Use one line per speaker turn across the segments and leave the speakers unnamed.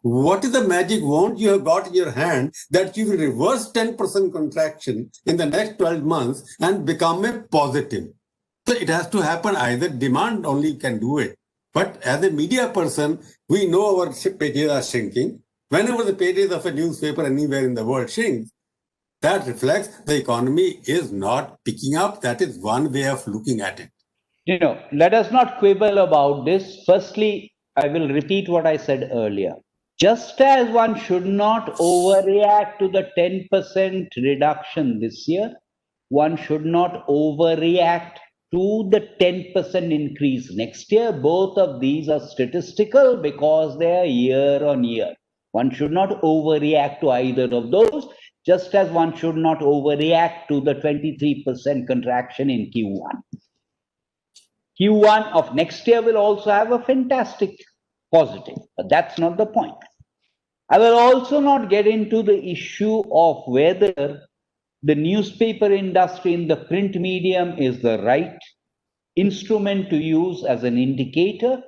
What is the magic wand you have got in your hand that you will reverse 10% contraction in the next 12 months and become a positive? So it has to happen. Either demand only can do it. But as a media person, we know our pages are shrinking. Whenever the pages of a newspaper anywhere in the world shrinks, that reflects the economy is not picking up. That is one way of looking at it.
Let us not quibble about this. Firstly, I will repeat what I said earlier. Just as one should not overreact to the 10% reduction this year, one should not overreact to the 10% increase next year. Both of these are statistical because they are year on year. One should not overreact to either of those, just as one should not overreact to the 23% contraction in Q1. Q1 of next year will also have a fantastic positive, but that's not the point. I will also not get into the issue of whether the newspaper industry in the print medium is the right instrument to use as an indicator,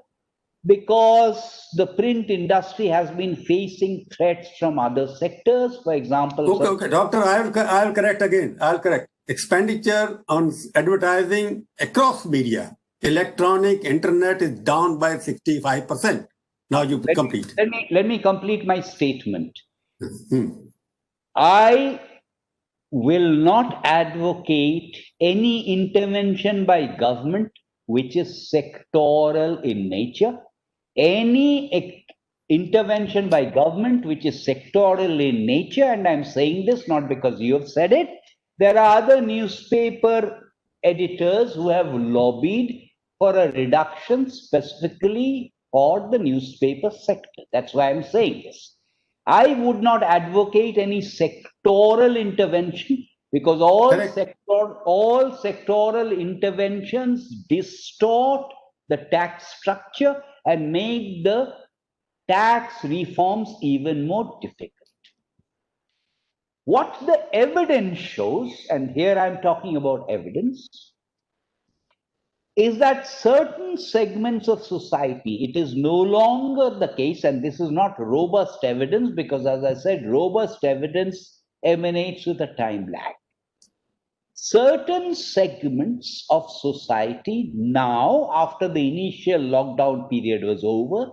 because the print industry has been facing threats from other sectors. For example,
Okay, doctor, I'll correct again. I'll correct. Expenditure on advertising across media, electronic, internet is down by 65%. Now you complete.
Let me complete my statement. I will not advocate any intervention by government which is sectoral in nature. Any intervention by government which is sectoral in nature, and I'm saying this not because you have said it, there are other newspaper editors who have lobbied for a reduction specifically for the newspaper sector. That's why I'm saying this. I would not advocate any sectoral intervention, because all sectoral interventions distort the tax structure and make the tax reforms even more difficult. What the evidence shows, and here I'm talking about evidence, is that certain segments of society, it is no longer the case, and this is not robust evidence, because as I said, robust evidence emanates with a time lag. Certain segments of society now, after the initial lockdown period was over,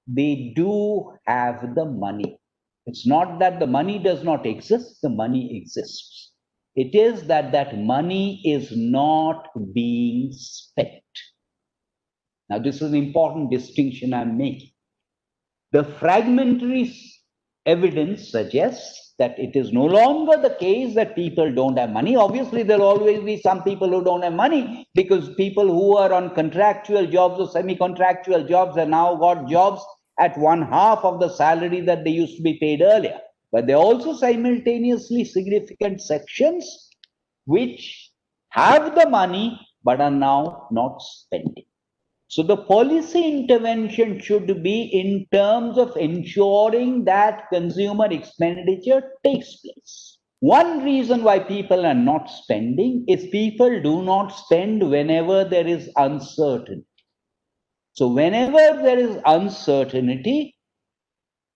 they do have the money. It's not that the money does not exist, the money exists. It is that that money is not being spent. Now, this is an important distinction I'm making. The fragmentary evidence suggests that it is no longer the case that people don't have money. Obviously, there'll always be some people who don't have money, because people who are on contractual jobs or semi-contractual jobs have now got jobs at one half of the salary that they used to be paid earlier. But there are also simultaneously significant sections which have the money but are now not spending. So the policy intervention should be in terms of ensuring that consumer expenditure takes place. One reason why people are not spending is people do not spend whenever there is uncertainty. So whenever there is uncertainty,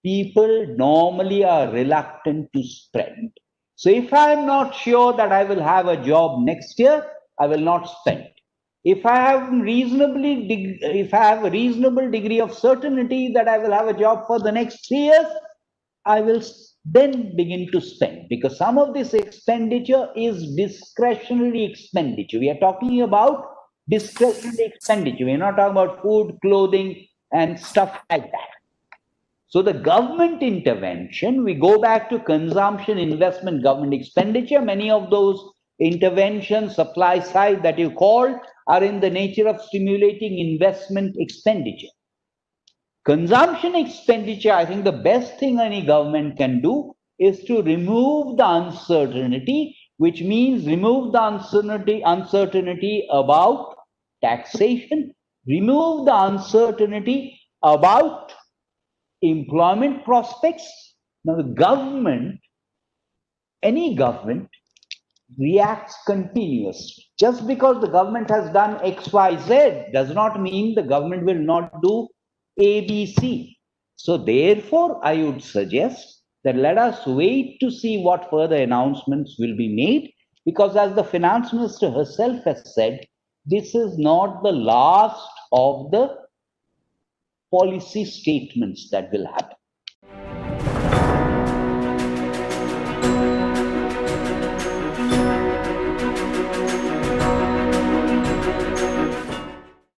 people normally are reluctant to spend. So if I am not sure that I will have a job next year, I will not spend. If I have a reasonable degree of certainty that I will have a job for the next 3 years, I will then begin to spend, because some of this expenditure is discretionary expenditure. We are talking about discretionary expenditure. We are not talking about food, clothing, and stuff like that. So the government intervention, we go back to consumption, investment, government expenditure. Many of those interventions, supply side that you called, are in the nature of stimulating investment expenditure. Consumption expenditure, I think the best thing any government can do is to remove the uncertainty, which means remove the uncertainty about taxation, remove the uncertainty about employment prospects. Now, the government, any government, reacts continuously. Just because the government has done XYZ does not mean the government will not do ABC. So therefore, I would suggest that let us wait to see what further announcements will be made, because as the finance minister herself has said, this is not the last of the policy statements that will happen.